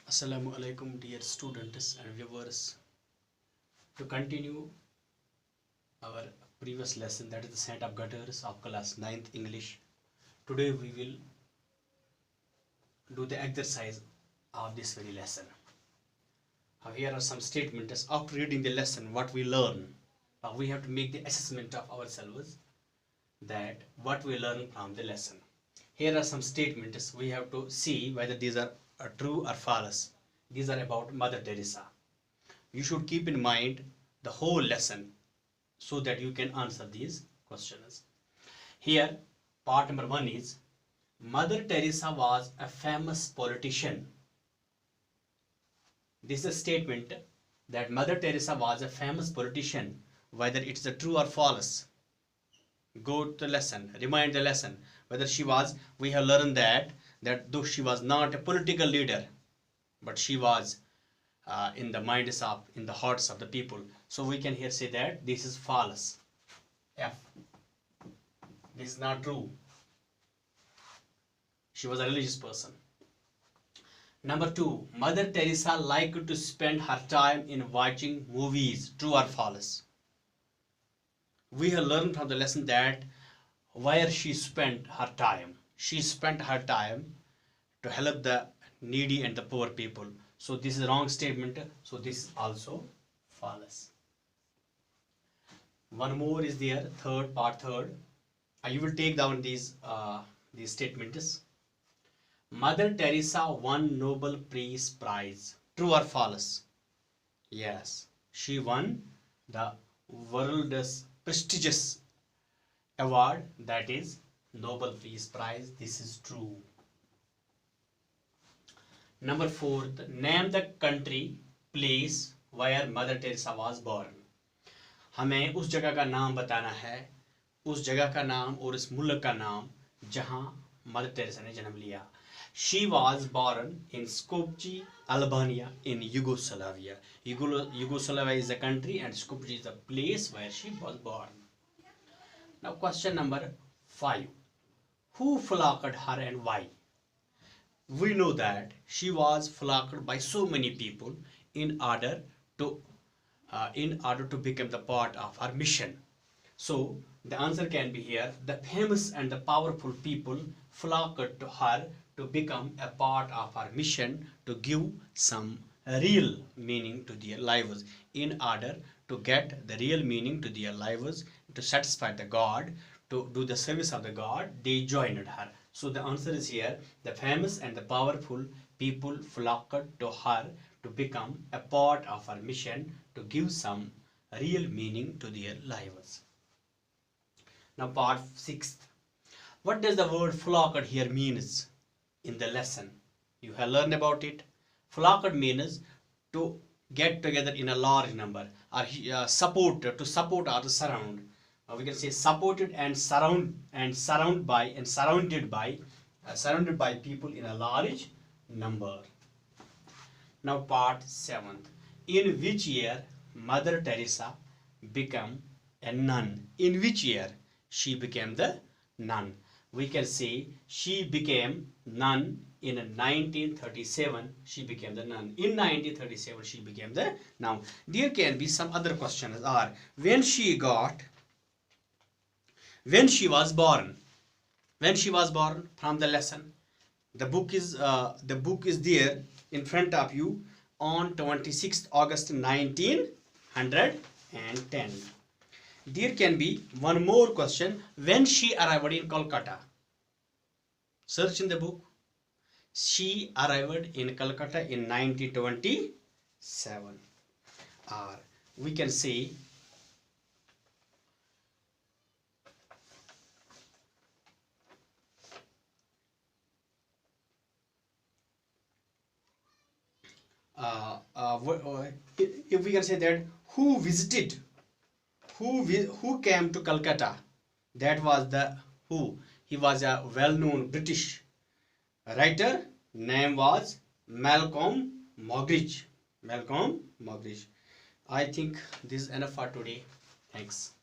Assalamu alaikum, dear students and viewers. To continue our previous lesson, that is the set of gutters of class 9th English, today we will do the exercise of this very lesson. Here are some statements. After reading the lesson, what we learn, we have to make the assessment of ourselves that what we learn from the lesson. Here are some statements. We have to see whether these are true or false. These are about Mother Teresa. You should keep in mind the whole lesson so that you can answer these questions. Here, part number 1 is Mother Teresa was a famous politician. This is a statement that Mother Teresa was a famous politician. Whether it's a true or false, go to the lesson, remind the lesson whether she was. We have learned that though she was not a political leader, but she was in the minds of, in the hearts of the people. So we can here say that this is false. F. This is not true. She was a religious person. Number 2, Mother Teresa liked to spend her time in watching movies. True or false? We have learned from the lesson that where she spent her time. She spent her time to help the needy and the poor people. So this is a wrong statement. So this is also false. One more is there. Part third. You will take down these statements. Mother Teresa won Nobel Peace Prize. True or false? Yes, she won the world's prestigious award, that is Nobel Peace Prize. This is true. Number 4, name the country, place where Mother Teresa was born. हमें उस जगह का नाम बताना है, उस जगह का नाम और उस मुल्क का नाम जहां मदर टेरेसा ने जन्म लिया. She was born in Skopje, Albania, in Yugoslavia. Yugoslavia is a country and Skopje is the place where she was born. Now question number 5. Who flogged her and why? We know that she was flogged by so many people in order to become the part of her mission. So the answer can be here: the famous and the powerful people flocked to her to become a part of our mission, to give some real meaning to their lives. In order to get the real meaning to their lives, to satisfy the God, to do the service of the God, they joined her. So the answer is here: the famous and the powerful people flocked to her to become a part of our mission, to give some real meaning to their lives. Now part 6. What does the word flocked here means? In the lesson you have learned about it. Flocked means to get together in a large number, or support, to support or to surround. We can say supported and surrounded by people in a large number. Now part 7. In which year Mother Teresa became a nun? In which year she became the nun? We can say she became nun in 1937. She became the nun. In 1937 she became the nun. There can be some other questions, are when she was born. When she was born from the lesson. The book is there in front of you. On 26th August 1910. There can be one more question. When she arrived in Kolkata. Search in the book. She arrived in Calcutta in 1927. Or we can say if we can say that who came to Calcutta, that was the who. He was a well-known British writer. Name was Malcolm Muggeridge. I think this is enough for today. Thanks.